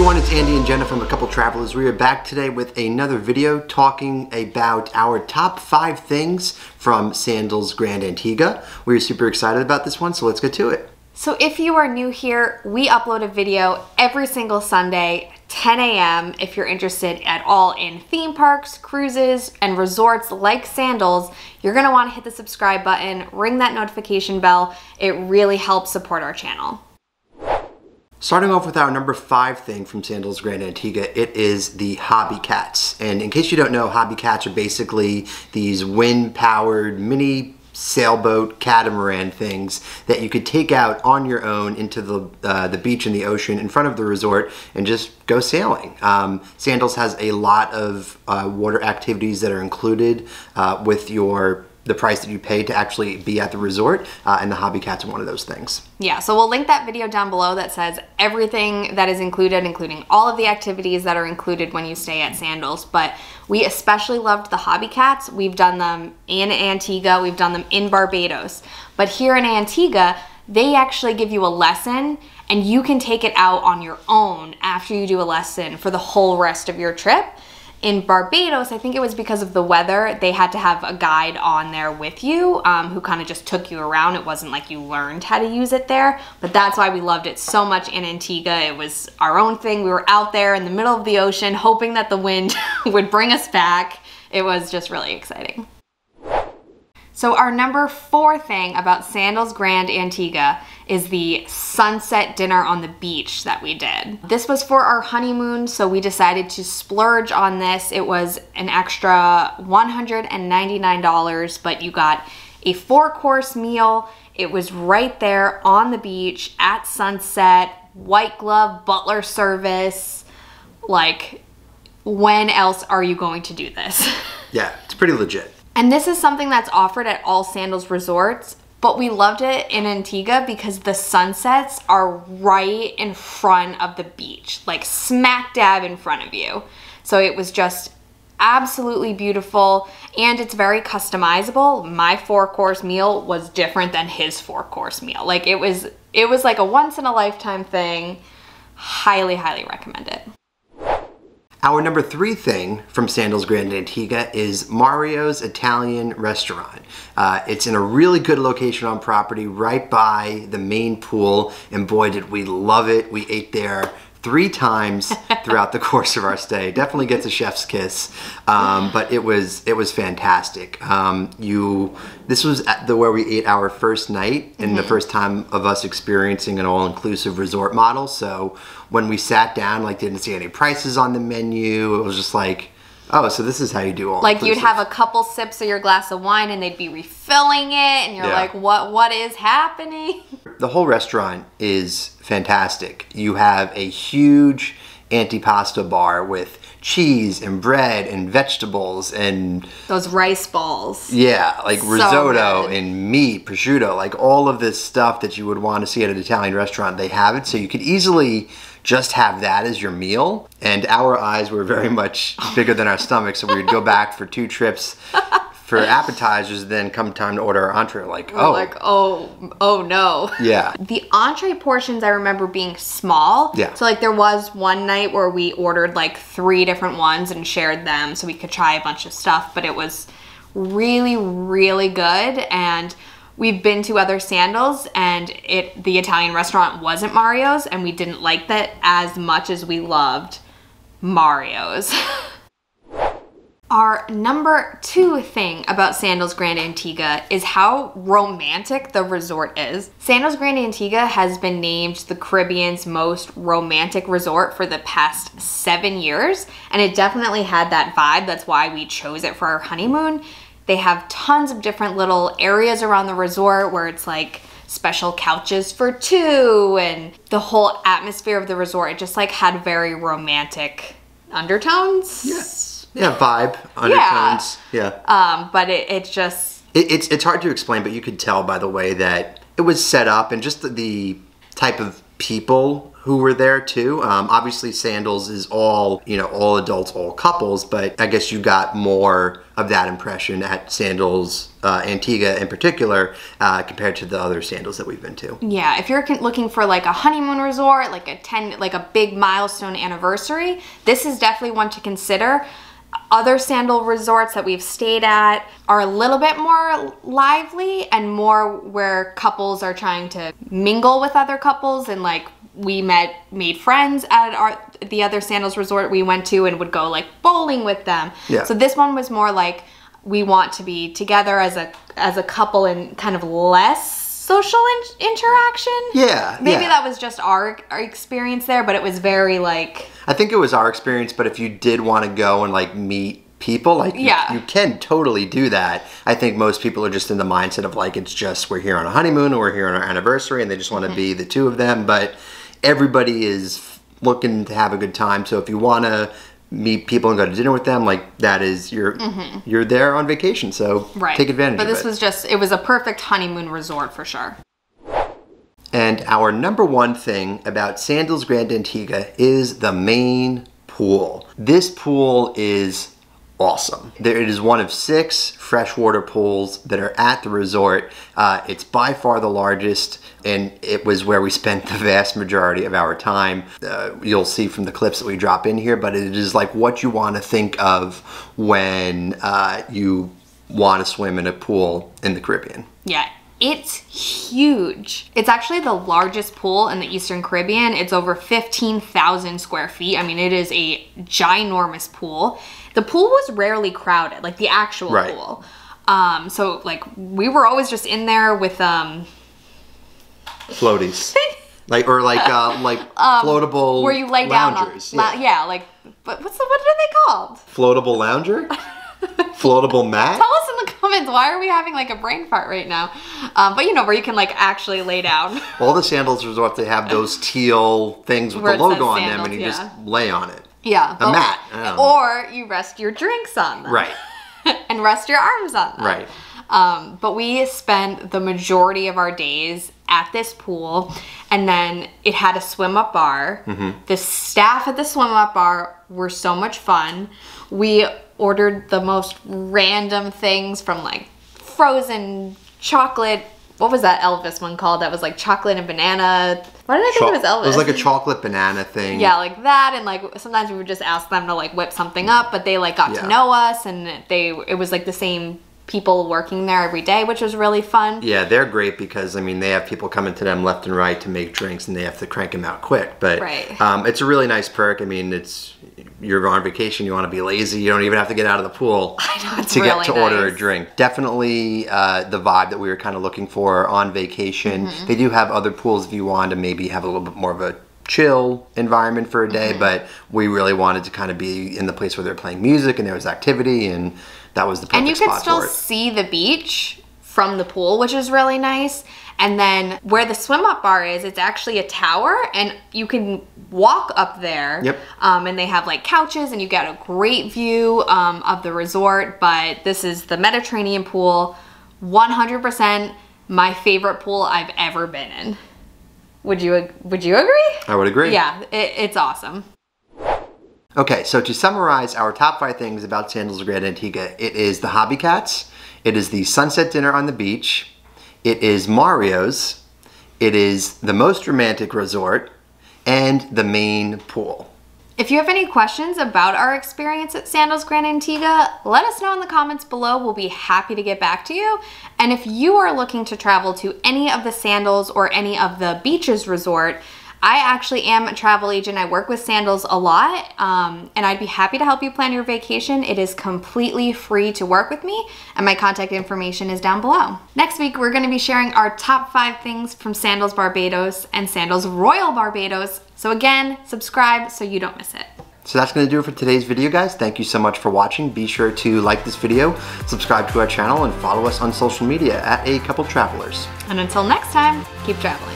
everyone, it's Andy and Jenna from A Couple Travelers. We are back today with another video talking about our top 5 things from Sandals Grand Antigua. We're super excited about this one, so let's get to it. So if you are new here, we upload a video every single Sunday, 10 a.m. If you're interested at all in theme parks, cruises, and resorts like Sandals, you're gonna wanna hit the subscribe button, ring that notification bell. It really helps support our channel. Starting off with our number 5 thing from Sandals Grand Antigua, it is the Hobby Cats. And in case you don't know, Hobby Cats are basically these wind-powered mini sailboat catamaran things that you could take out on your own into the beach and the ocean in front of the resort and just go sailing. Sandals has a lot of water activities that are included with the price that you pay to actually be at the resort, and the Hobby Cats are one of those things. Yeah, so we'll link that video down below that says everything that is included, including all of the activities that are included when you stay at Sandals. But we especially loved the Hobby Cats. We've done them in Antigua, we've done them in Barbados. But here in Antigua, they actually give you a lesson and you can take it out on your own after you do a lesson for the whole rest of your trip. In Barbados, I think it was because of the weather, they had to have a guide on there with you who kind of just took you around. It wasn't like you learned how to use it there, but that's why we loved it so much in Antigua. It was our own thing. We were out there in the middle of the ocean hoping that the wind would bring us back. It was just really exciting. So our number 4 thing about Sandals Grand Antigua is the sunset dinner on the beach that we did. This was for our honeymoon, so we decided to splurge on this. It was an extra $199, but you got a 4-course meal. It was right there on the beach at sunset, white glove butler service. Like, when else are you going to do this? Yeah, it's pretty legit. And this is something that's offered at all Sandals resorts, but we loved it in Antigua because the sunsets are right in front of the beach, like smack dab in front of you. So it was just absolutely beautiful, and it's very customizable. My 4-course meal was different than his 4-course meal. Like it was like a once in a lifetime thing. Highly, highly recommend it. Our number 3 thing from Sandals Grand Antigua is Mario's Italian Restaurant. It's in a really good location on property right by the main pool, and boy did we love it. We ate there 3 times throughout the course of our stay. Definitely gets a chef's kiss, but it was fantastic. This was where we ate our first night and the first time of us experiencing an all-inclusive resort model. So when we sat down, like didn't see any prices on the menu. It was just like, oh, so this is how you do all-inclusive. Like you'd have a couple sips of your glass of wine and they'd be refilling it, and you're like, what is happening? The whole restaurant is fantastic. You have a huge antipasto bar with cheese and bread and vegetables and those rice balls. Yeah, like so risotto good. And meat, prosciutto, like all of this stuff that you would want to see at an Italian restaurant, they have it. So you could easily just have that as your meal. And our eyes were very much bigger than our stomachs, so we would go back for 2 trips for appetizers, then come time to order our entree, oh no. Yeah. The entree portions I remember being small. Yeah. So like there was one night where we ordered like 3 different ones and shared them so we could try a bunch of stuff, but it was really, really good. And we've been to other Sandals and the Italian restaurant wasn't Mario's, and we didn't like that as much as we loved Mario's. Our number 2 thing about Sandals Grand Antigua is how romantic the resort is. Sandals Grand Antigua has been named the Caribbean's most romantic resort for the past 7 years, and it definitely had that vibe. That's why we chose it for our honeymoon. They have tons of different little areas around the resort where it's like special couches for 2, and the whole atmosphere of the resort, it just like had very romantic undertones. Yes. Yeah, vibe, undertones. Yeah. But it's just... It's hard to explain, but you could tell by the way that it was set up and just the type of people who were there too. Obviously Sandals is all, you know, all adults, all couples, but I guess you got more of that impression at Sandals Antigua in particular compared to the other Sandals that we've been to. Yeah, if you're looking for like a honeymoon resort, like a big milestone anniversary, this is definitely one to consider. Other Sandal resorts that we've stayed at are a little bit more lively and more where couples are trying to mingle with other couples, and like we made friends at the other Sandals resort we went to and would go like bowling with them. Yeah. So this one was more like we want to be together as a couple and kind of less social interaction. Yeah. Maybe that was just our experience there, but it was very like... I think it was our experience, but if you did want to go and like meet people, like you can totally do that. I think most people are just in the mindset of like, it's just we're here on a honeymoon or we're here on our anniversary and they just want to be the two of them, but everybody is looking to have a good time. So if you want to meet people and go to dinner with them, like that is you're there on vacation, so take advantage of it. But this was just, it was a perfect honeymoon resort for sure. And our number one thing about Sandals Grand Antigua is the main pool. This pool is awesome. It is one of 6 freshwater pools that are at the resort. It's by far the largest, and it was where we spent the vast majority of our time. You'll see from the clips that we drop in here, but it is like what you want to think of when you want to swim in a pool in the Caribbean. Yeah. It's huge. It's actually the largest pool in the Eastern Caribbean. It's over 15,000 square feet. I mean, it is a ginormous pool. The pool was rarely crowded, like the actual pool. So like we were always just in there with floaties. like floatable where you lay loungers. down on, like, but what are they called? Floatable lounger? Floatable mat? Tell us in the comments, why are we having like a brain fart right now? But you know, where you can like actually lay down. All the Sandals resorts, they have those teal things with the logo on them, and you just lay on it. Yeah. A mat. Or you rest your drinks on them. Right. And rest your arms on them. Right. But we spent the majority of our days at this pool, and then it had a swim-up bar. The staff at the swim-up bar were so much fun. We ordered the most random things from like frozen chocolate. What was that Elvis one called? That was like chocolate and banana. Why did I think it was Elvis? It was like a chocolate banana thing. Yeah, like that, and like sometimes we would just ask them to like whip something up, but they like got to know us, and it was like the same people working there every day, which was really fun. Yeah, they're great because, I mean, they have people coming to them left and right to make drinks, and they have to crank them out quick. But it's a really nice perk. I mean, you're on vacation, you want to be lazy, you don't even have to get out of the pool to get to order a drink. Definitely the vibe that we were kind of looking for on vacation. They do have other pools if you want to maybe have a little bit more of a chill environment for a day, but we really wanted to kind of be in the place where they're playing music and there was activity, and that was the perfect spot for it. And you could still see the beach from the pool, which is really nice. And then where the swim-up bar is, it's actually a tower, and you can walk up there. And they have like couches, and you get a great view of the resort. But this is the Mediterranean pool, 100% my favorite pool I've ever been in. Would you agree? I would agree. Yeah, it's awesome. Okay, so to summarize our top 5 things about Sandals Grand Antigua, it is the Hobby Cats, it is the sunset dinner on the beach, it is Mario's, it is the most romantic resort, and the main pool. If you have any questions about our experience at Sandals Grand Antigua, let us know in the comments below. We'll be happy to get back to you. And if you are looking to travel to any of the Sandals or any of the beaches resort, I actually am a travel agent. I work with Sandals a lot, and I'd be happy to help you plan your vacation. It is completely free to work with me, and my contact information is down below. Next week, we're going to be sharing our top 5 things from Sandals Barbados and Sandals Royal Barbados. So again, subscribe so you don't miss it. So that's going to do it for today's video, guys. Thank you so much for watching. Be sure to like this video, subscribe to our channel, and follow us on social media at A Couple Travelers. And until next time, keep traveling.